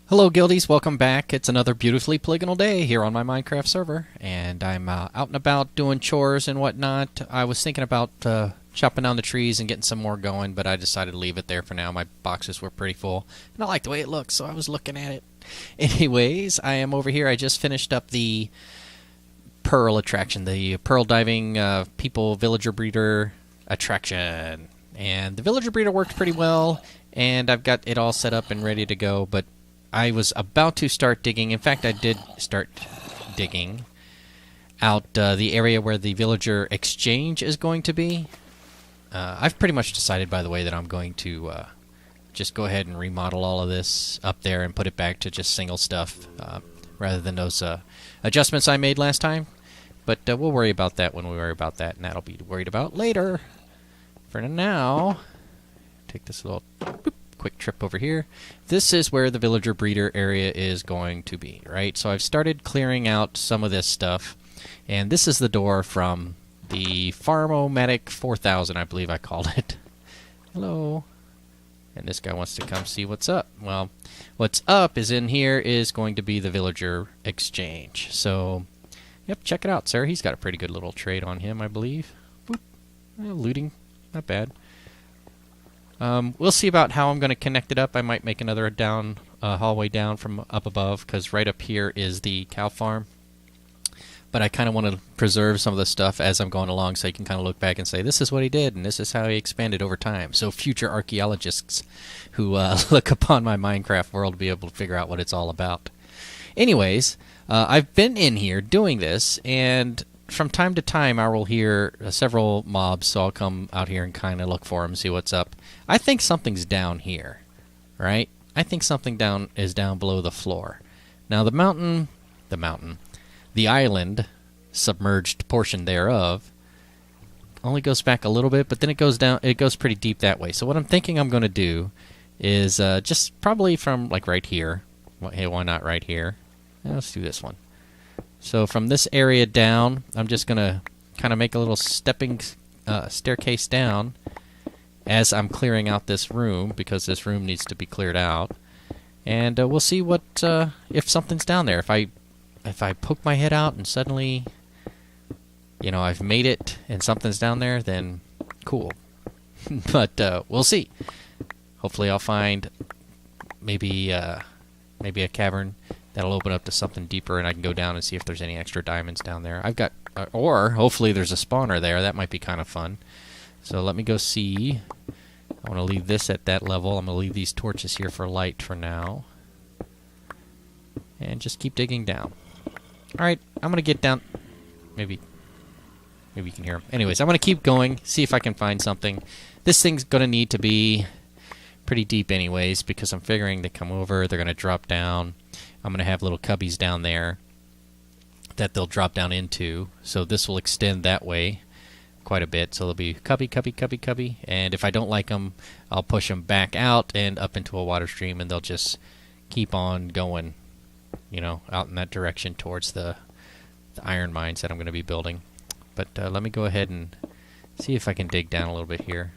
Hello Guildies, welcome back. It's another beautifully polygonal day here on my Minecraft server, and I'm out and about doing chores and whatnot. I was thinking about chopping down the trees and getting some more going, but I decided to leave it there for now. My boxes were pretty full, and I like the way it looks, so I was looking at it. Anyways, I am over here. I just finished up the Pearl attraction, the Pearl Diving People Villager Breeder attraction. And the Villager Breeder worked pretty well, and I've got it all set up and ready to go, but I was about to start digging. In fact, I did start digging out the area where the villager exchange is going to be. I've pretty much decided, by the way, that I'm going to just go ahead and remodel all of this up there and put it back to just single stuff rather than those adjustments I made last time. But we'll worry about that when we worry about that, and that'll be worried about later. For now, take this little quick trip over here. This is where the villager breeder area is going to be, right? So I've started clearing out some of this stuff, and this is the door from the Farmomatic 4000, I believe I called it. Hello. And this guy wants to come see what's up. Well, what's up is in here is going to be the villager exchange. So, yep, check it out, sir. He's got a pretty good little trade on him, I believe. Boop. Looting. Not bad. We'll see about how I'm going to connect it up. I might make another hallway down from up above, because right up here is the cow farm. But I kind of want to preserve some of the stuff as I'm going along, so you can kind of look back and say, this is what he did, and this is how he expanded over time. So future archaeologists who look upon my Minecraft world will be able to figure out what it's all about. Anyways, I've been in here doing this, and from time to time, I will hear several mobs, so I'll come out here and kind of look for them, see what's up. I think something's down here, right? I think something is down below the floor. Now, the island, submerged portion thereof, only goes back a little bit, but then it goes down. It goes pretty deep that way. So what I'm thinking I'm going to do is just probably from like right here. Well, hey, why not right here? Let's do this one. So from this area down, I'm just going to kind of make a little stepping staircase down as I'm clearing out this room, because this room needs to be cleared out. And we'll see what if something's down there. If I poke my head out and suddenly, you know, I've made it and something's down there, then cool. But we'll see. Hopefully I'll find maybe a cavern that'll open up to something deeper, and I can go down and see if there's any extra diamonds down there. I've got, or hopefully there's a spawner there. That might be kind of fun. So let me go see. I want to leave this at that level. I'm going to leave these torches here for light for now. And just keep digging down. Alright, I'm going to get down. Maybe you can hear them. Anyways, I'm going to keep going, see if I can find something. This thing's going to need to be pretty deep anyways, because I'm figuring they come over, they're going to drop down. I'm going to have little cubbies down there that they'll drop down into. So this will extend that way quite a bit. So there'll be cubby. And if I don't like them, I'll push them back out and up into a water stream, and they'll just keep on going, you know, out in that direction towards the iron mines that I'm going to be building. But let me go ahead and see if I can dig down a little bit here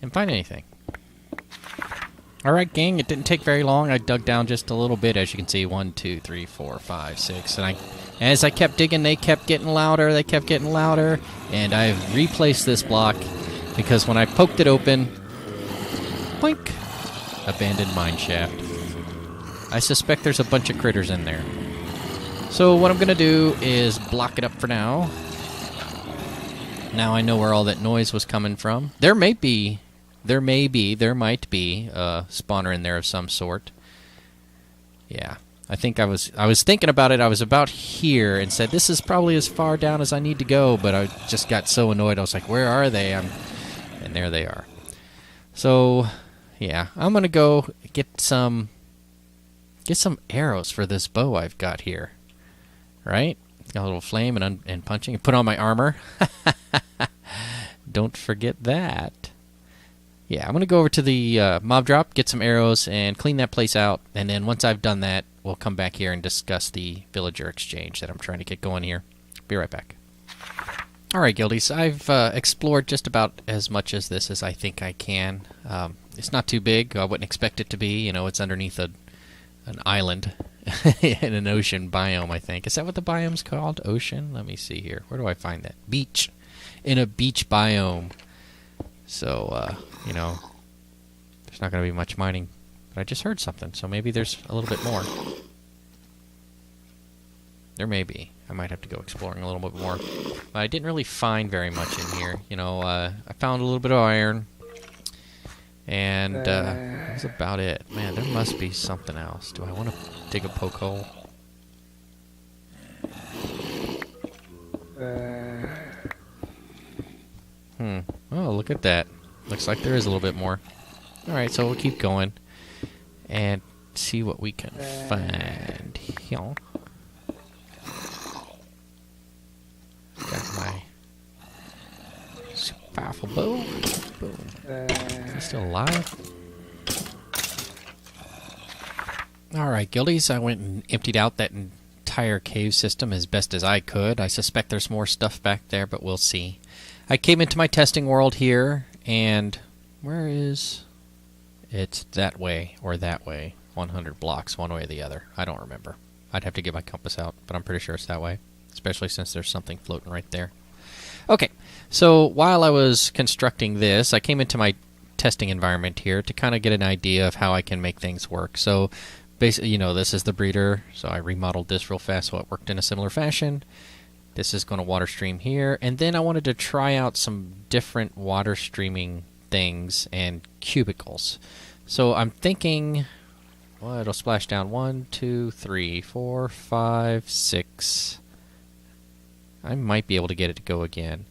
and find anything. Alright, gang, it didn't take very long. I dug down just a little bit, as you can see. 1, 2, 3, 4, 5, 6. And as I kept digging, they kept getting louder. And I've replaced this block because when I poked it open, boink, abandoned mine shaft. I suspect there's a bunch of critters in there. So what I'm going to do is block it up for now. Now I know where all that noise was coming from. There might be a spawner in there of some sort. Yeah, I think I was thinking about it. I was about here and said, this is probably as far down as I need to go, but I just got so annoyed. I was like, where are they? And there they are. So, yeah, I'm going to go get some arrows for this bow I've got here. Right? Got a little flame and punching. And put on my armor. Don't forget that. Yeah, I'm going to go over to the mob drop, get some arrows, and clean that place out. And then once I've done that, we'll come back here and discuss the villager exchange that I'm trying to get going here. Be right back. Alright, Guildies, I've explored just about as much as this as I think I can. It's not too big. I wouldn't expect it to be. You know, it's underneath an island in an ocean biome, I think. Is that what the biome's called? Ocean? Let me see here. Where do I find that? Beach. In a beach biome. So, you know, there's not going to be much mining. But I just heard something, so maybe there's a little bit more. There may be. I might have to go exploring a little bit more. But I didn't really find very much in here. You know, I found a little bit of iron. And that's about it. Man, there must be something else. Do I want to dig a poke hole? Oh, look at that. Looks like there is a little bit more. Alright, so we'll keep going. And see what we can find here. Got my super powerful bow. Boom. Is he still alive? Alright, guildies, I went and emptied out that entire cave system as best as I could. I suspect there's more stuff back there, but we'll see. I came into my testing world here, and where is... It's that way, or that way. 100 blocks, one way or the other. I don't remember. I'd have to get my compass out, but I'm pretty sure it's that way. Especially since there's something floating right there. Okay, so while I was constructing this, I came into my testing environment here to kind of get an idea of how I can make things work. So basically, you know, this is the breeder, so I remodeled this real fast so it worked in a similar fashion. This is going to water stream here, and then I wanted to try out some different water streaming things and cubicles. So I'm thinking, well, it'll splash down 1, 2, 3, 4, 5, 6. I might be able to get it to go again.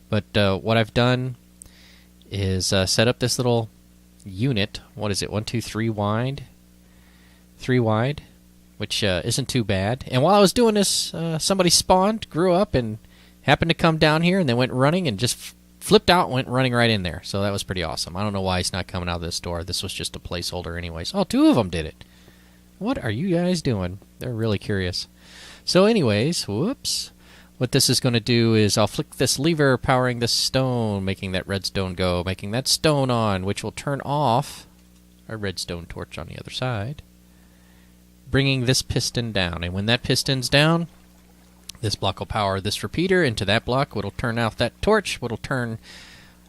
But what I've done is set up this little unit. What is it? 1, 2, 3 wide. 3 wide, which isn't too bad. And while I was doing this, somebody spawned, grew up, and happened to come down here, and they went running and just flipped out and went running right in there. So that was pretty awesome. I don't know why he's not coming out of this door. This was just a placeholder anyways. Oh, 2 of them did it. What are you guys doing? They're really curious. So anyways, whoops. What this is going to do is I'll flick this lever powering this stone, making that redstone go, making that stone on, which will turn off a redstone torch on the other side, bringing this piston down. And when that piston's down, this block will power this repeater into that block, which will turn off that torch, which will turn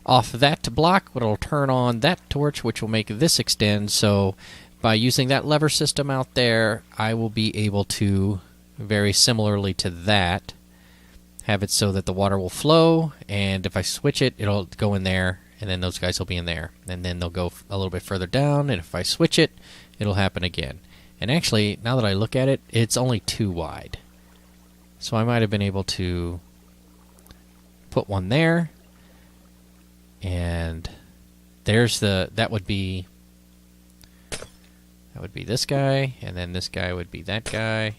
off that block, which will turn on that torch, which will make this extend. So by using that lever system out there, I will be able to, very similarly to that, have it so that the water will flow, and if I switch it, it'll go in there, and then those guys will be in there. And then they'll go a little bit further down, and if I switch it, it'll happen again. And actually, now that I look at it, it's only 2 wide. So I might have been able to put one there, and there's that would be this guy, and then this guy would be that guy.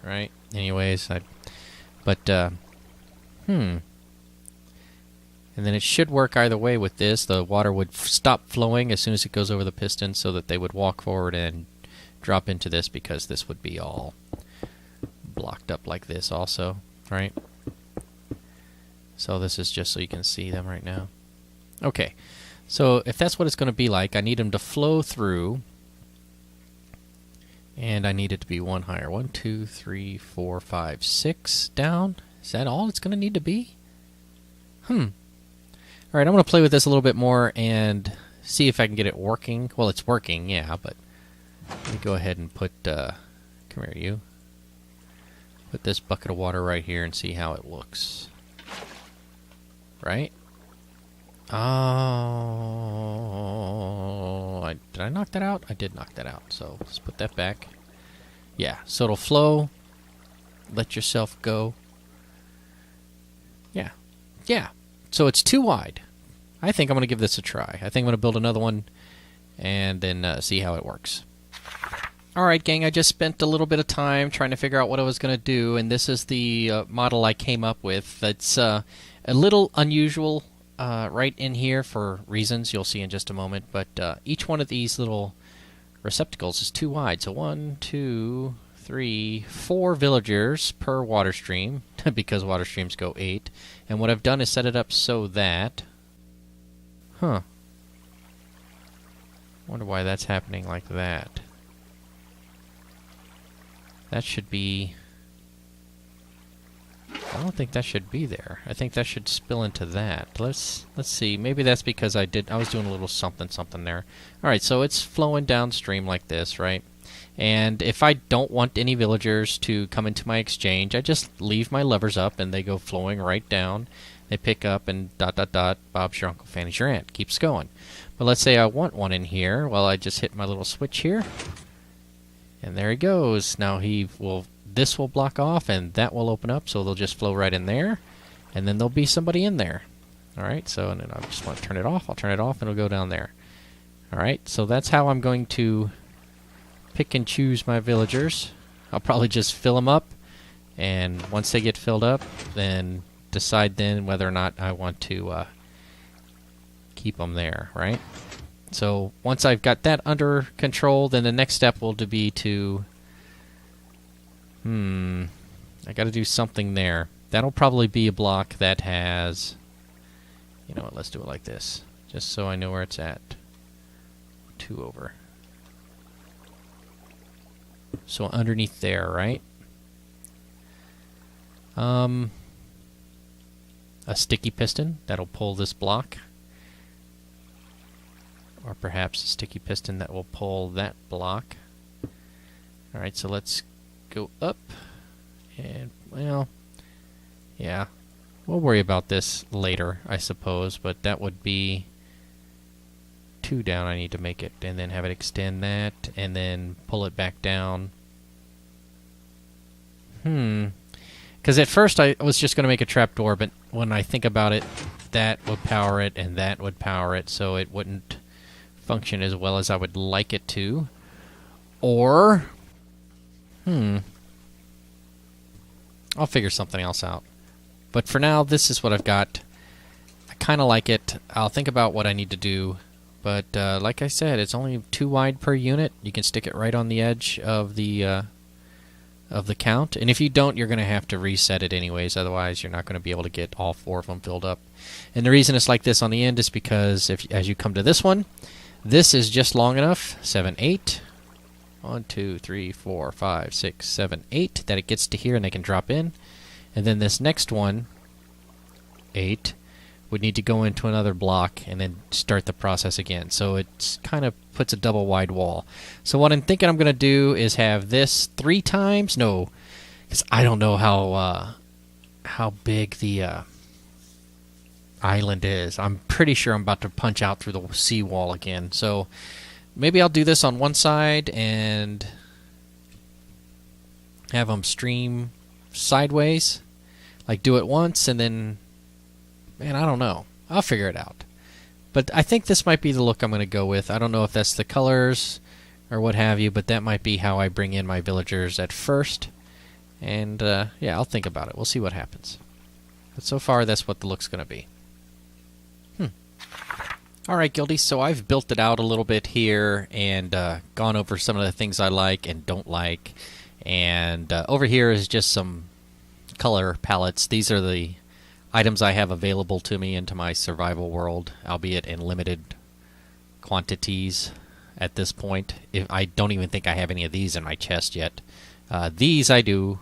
Right? Anyways, and then it should work either way with this. The water would stop flowing as soon as it goes over the piston so that they would walk forward and drop into this, because this would be all blocked up like this also, right? So this is just so you can see them right now. Okay, so if that's what it's going to be like, I need them to flow through. And I need it to be 1 higher. 1, 2, 3, 4, 5, 6 down. Is that all it's going to need to be? Alright, I'm going to play with this a little bit more and see if I can get it working. Well, it's working, yeah, but let me go ahead and put, come here, you. Put this bucket of water right here and see how it looks. Right? Oh, did I knock that out? I did knock that out, so let's put that back. Yeah, so it'll flow. Let yourself go. Yeah. Yeah. So it's 2 wide. I think I'm going to give this a try. I think I'm going to build another one and then see how it works. Alright, gang, I just spent a little bit of time trying to figure out what I was going to do, and this is the model I came up with. It's a little unusual right in here for reasons you'll see in just a moment, but each one of these little receptacles is 2 wide. So 1, 2, 3, 4 villagers per water stream, because water streams go 8. And what I've done is set it up so that... Wonder why that's happening like that. That should be... I don't think that should be there. I think that should spill into that. Let's see. Maybe that's because I was doing a little something there. All right, so it's flowing downstream like this, right? And if I don't want any villagers to come into my exchange, I just leave my levers up and they go flowing right down. They pick up and ... Bob's your uncle, Fanny's your aunt. Keeps going. But let's say I want one in here. Well, I just hit my little switch here. And there he goes. Now this will block off and that will open up, so they'll just flow right in there. And then there'll be somebody in there. Alright, so and then I just want to turn it off. I'll turn it off and it'll go down there. Alright, so that's how I'm going to pick and choose my villagers. I'll probably just fill them up. And once they get filled up, then decide then whether or not I want to keep them there, right? So once I've got that under control, then the next step will be to... I got to do something there. That'll probably be a block that has... You know what, let's do it like this. Just so I know where it's at. 2 over. So underneath there, right? A sticky piston that'll pull this block. Or perhaps a sticky piston that will pull that block. Alright, so let's go up. And, well, yeah. We'll worry about this later, I suppose. But that would be 2 down. I need to make it. And then have it extend that. And then pull it back down. Because at first I was just going to make a trapdoor. But when I think about it, that would power it and that would power it. So it wouldn't function as well as I would like it to. Or, I'll figure something else out. But for now, this is what I've got. I kind of like it. I'll think about what I need to do. But like I said, it's only 2 wide per unit. You can stick it right on the edge of the count. And if you don't, you're going to have to reset it anyways. Otherwise, you're not going to be able to get all 4 of them filled up. And the reason it's like this on the end is because as you come to this one, this is just long enough, 7, 8, 1, 2, 3, 4, 5, 6, 7, 8, that it gets to here and they can drop in. And then this next one, 8, would need to go into another block and then start the process again. So it kind of puts a double wide wall. So what I'm thinking I'm going to do is have this 3 times. No, because I don't know how big the island is. I'm pretty sure I'm about to punch out through the seawall again. So maybe I'll do this on one side and have them stream sideways. Like do it once and then... Man, I don't know. I'll figure it out. But I think this might be the look I'm going to go with. I don't know if that's the colors or what have you, but that might be how I bring in my villagers at first. And, yeah, I'll think about it. We'll see what happens. But so far, that's what the look's going to be. Alright, Guildy, so I've built it out a little bit here and gone over some of the things I like and don't like. And over here is just some color palettes. These are the items I have available to me into my survival world, albeit in limited quantities at this point. I don't even think I have any of these in my chest yet. These I do,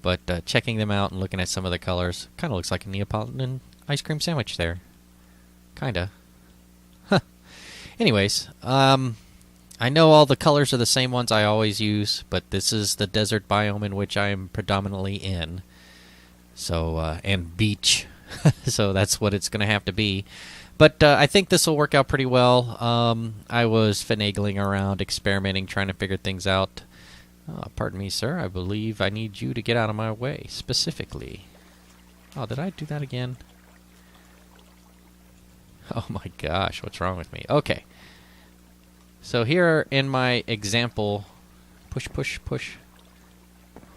but checking them out and looking at some of the colors, kind of looks like a Neapolitan ice cream sandwich there. Kinda. Huh. Anyways, I know all the colors are the same ones I always use, but this is the desert biome in which I am predominantly in. So, and beach. So that's what it's going to have to be. But I think this will work out pretty well. I was finagling around, experimenting, trying to figure things out. Pardon me, sir. I believe I need you to get out of my way, specifically. Oh, did I do that again? Oh my gosh, what's wrong with me? Okay. So here in my example... Push, push, push.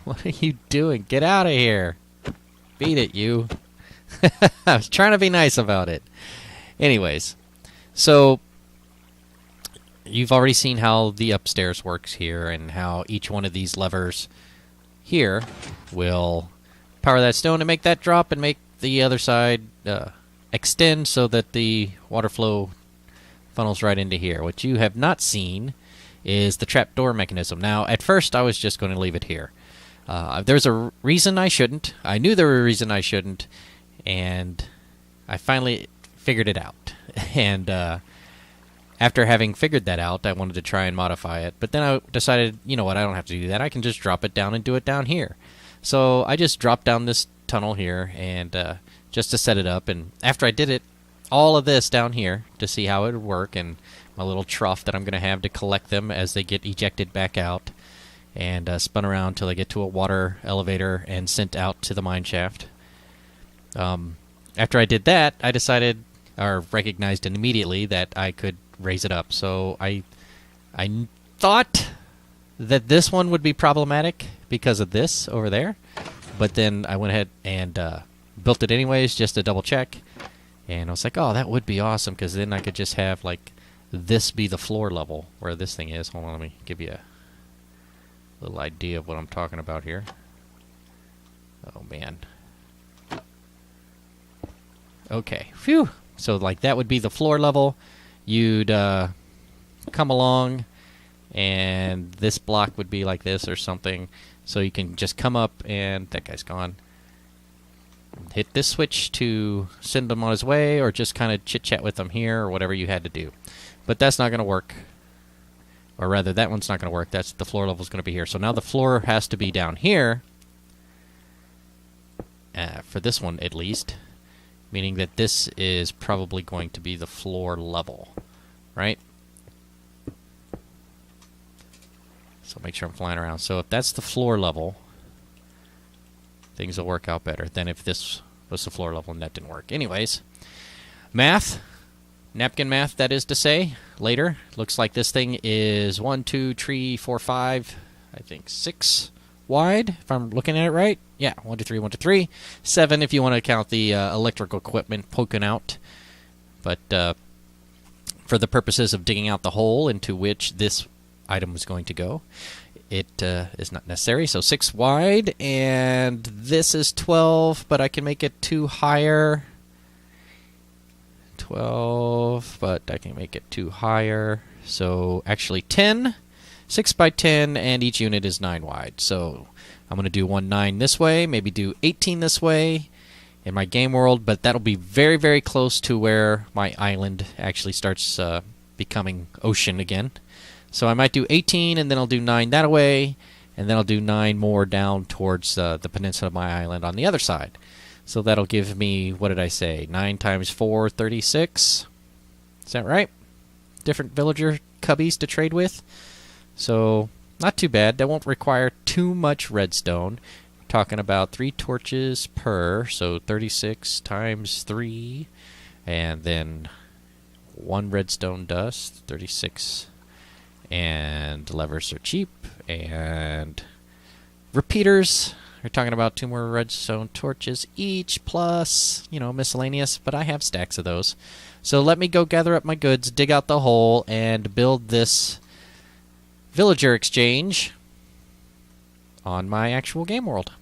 What are you doing? Get out of here! Beat it, you. I was trying to be nice about it. Anyways, so you've already seen how the upstairs works here and how each one of these levers here will power that stone and make that drop and make the other side extend so that the water flow funnels right into here. What you have not seen is the trapdoor mechanism. Now, at first, I was just going to leave it here. There's a reason I shouldn't. I knew there was a reason I shouldn't, and I finally figured it out. And after having figured that out, I wanted to try and modify it. But then I decided, you know what, I don't have to do that. I can just drop it down and do it down here. So I just dropped down this tunnel here and just to set it up. And after I did it, all of this down here to see how it would work, and my little trough that I'm going to have to collect them as they get ejected back out, and spun around till they get to a water elevator and sent out to the mine shaft. After I did that, I decided, or recognized immediately, that I could raise it up. So I thought that this one would be problematic because of this over there, but then I went ahead and built it anyways just to double check, and I was like, oh, that would be awesome, because then I could just have like this be the floor level where this thing is. Hold on, let me give you a little idea of what I'm talking about here. Oh man. Okay, phew. So like that would be the floor level. You'd come along, and this block would be like this or something. So you can just come up, and that guy's gone. Hit this switch to send him on his way, or just kind of chit-chat with him here, or whatever you had to do. But that's not going to work. Or rather, that one's not going to work. That's the floor level is going to be here. So now the floor has to be down here, for this one at least, meaning that this is probably going to be the floor level, right? So make sure I'm flying around. So if that's the floor level, things will work out better than if this was the floor level and that didn't work. Anyways, math. Napkin math, that is to say, later. Looks like this thing is 1, 2, 3, 4, 5, I think 6 wide, if I'm looking at it right. Yeah, 1, 2, 3, 1, 2, 3. 7 if you want to count the electrical equipment poking out. But for the purposes of digging out the hole into which this item is going to go, it is not necessary. So 6 wide, and this is 12, but I can make it 2 higher. 12, but I can make it 2 higher. So actually 10, 6 by 10, and each unit is 9 wide. So I'm going to do 1 9 this way, maybe do 18 this way in my game world, but that'll be very, very close to where my island actually starts becoming ocean again. So I might do 18, and then I'll do 9 that way, and then I'll do 9 more down towards the peninsula of my island on the other side. So that'll give me, what did I say, 9 times 4, 36. Is that right? Different villager cubbies to trade with. So not too bad. That won't require too much redstone. We're talking about 3 torches per, so 36 times 3. And then 1 redstone dust, 36. And levers are cheap. And repeaters. We're talking about 2 more redstone torches each, plus, you know, miscellaneous, but I have stacks of those. So let me go gather up my goods, dig out the hole, and build this villager exchange on my actual game world.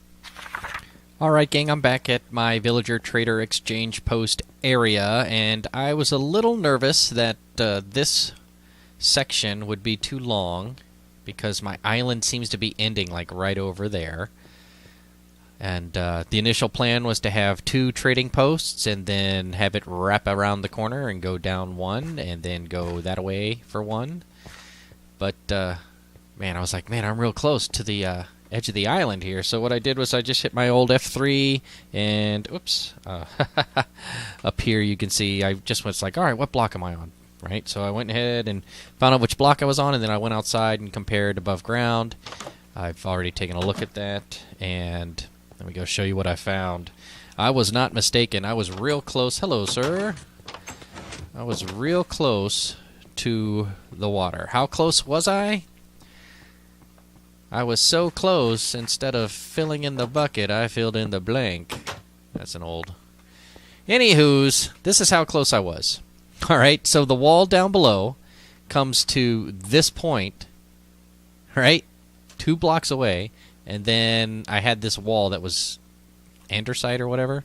Alright, gang, I'm back at my villager trader exchange post area, and I was a little nervous that this section would be too long, because my island seems to be ending like right over there. And the initial plan was to have 2 trading posts and then have it wrap around the corner and go down 1 and then go that way for 1. But, man, I was like, man, I'm real close to the edge of the island here. So what I did was I just hit my old F3 and, oops, up here you can see I just was like, all right, what block am I on? Right? So I went ahead and found out which block I was on, and then I went outside and compared above ground. I've already taken a look at that, and let me go show you what I found. I was not mistaken. I was real close. Hello, sir. I was real close to the water. How close was I? I was so close, instead of filling in the bucket, I filled in the blank. That's an old... Anywho's, this is how close I was. Alright, so the wall down below comes to this point, right? 2 blocks away. And then I had this wall that was andesite or whatever.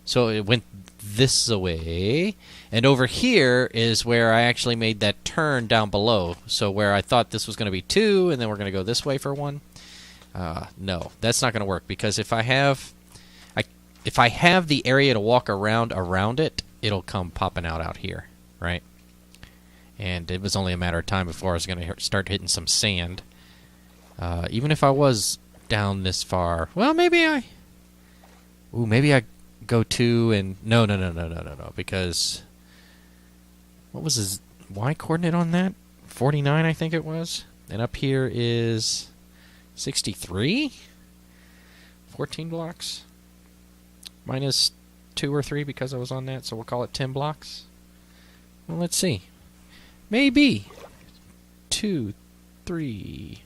So it went this way, and over here is where I actually made that turn down below. So where I thought this was going to be 2, and then we're going to go this way for 1. No, that's not going to work, because if I have the area to walk around it, it'll come popping out here, right? And it was only a matter of time before I was going to start hitting some sand. Even if I was down this far, well, maybe I go 2 and no, because what was his Y coordinate on that? 49, I think it was. And up here is 63? 14 blocks? Minus 2 or 3 because I was on that, so we'll call it 10 blocks. Well, let's see. Maybe 2, 3,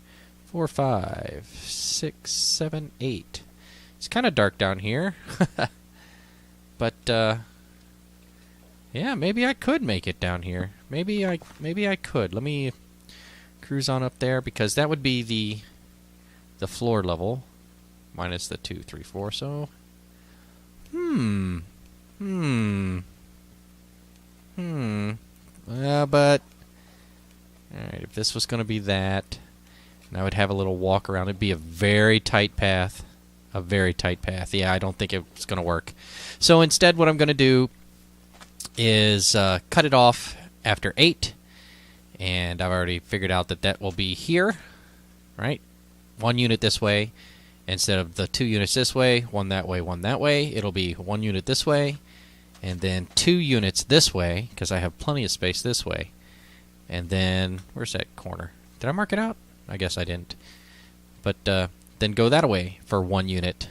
4, 5, 6, 7, 8. It's kind of dark down here. But yeah, maybe I could make it down here. Maybe I could. Let me cruise on up there, because that would be the floor level minus the 2, 3, 4. So but alright, if this was going to be that, and I would have a little walk around, it'd be a very tight path. A very tight path. Yeah, I don't think it's going to work. So instead, what I'm going to do is cut it off after 8. And I've already figured out that will be here, right? 1 unit this way. Instead of the 2 units this way, 1 that way, 1 that way, it'll be 1 unit this way, and then 2 units this way, because I have plenty of space this way. And then, where's that corner? Did I mark it out? I guess I didn't. But then go that way for 1 unit.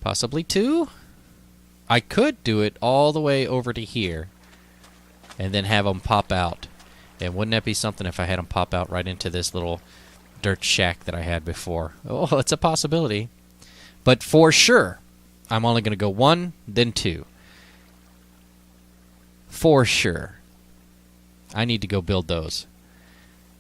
Possibly 2? I could do it all the way over to here and then have them pop out. And wouldn't that be something if I had them pop out right into this little dirt shack that I had before? Oh, it's a possibility. But for sure, I'm only going to go 1, then 2. For sure. I need to go build those.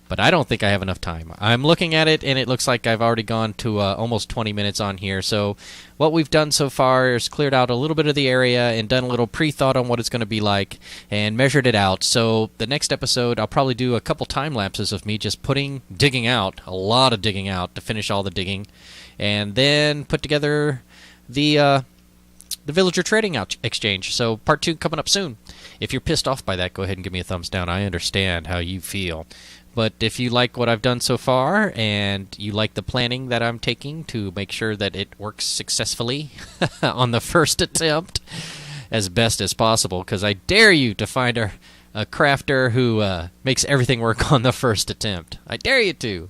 But I don't think I have enough time. I'm looking at it, and it looks like I've already gone to almost 20 minutes on here. So what we've done so far is cleared out a little bit of the area and done a little pre-thought on what it's going to be like and measured it out. So the next episode, I'll probably do a couple time lapses of me just digging out, a lot of digging out to finish all the digging, and then put together the Villager Trading Exchange. So part 2 coming up soon. If you're pissed off by that, go ahead and give me a thumbs down. I understand how you feel. But if you like what I've done so far, and you like the planning that I'm taking to make sure that it works successfully on the first attempt as best as possible, because I dare you to find a crafter who makes everything work on the first attempt. I dare you to.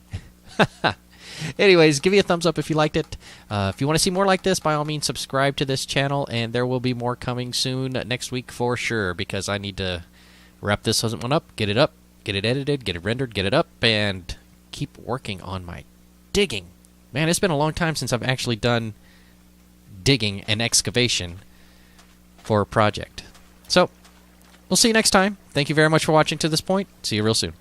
Anyways, give me a thumbs up if you liked it. If you want to see more like this, by all means, subscribe to this channel, and there will be more coming soon next week for sure, because I need to wrap this one up, get it edited, get it rendered, get it up, and keep working on my digging. Man, it's been a long time since I've actually done digging and excavation for a project. So, we'll see you next time. Thank you very much for watching to this point. See you real soon.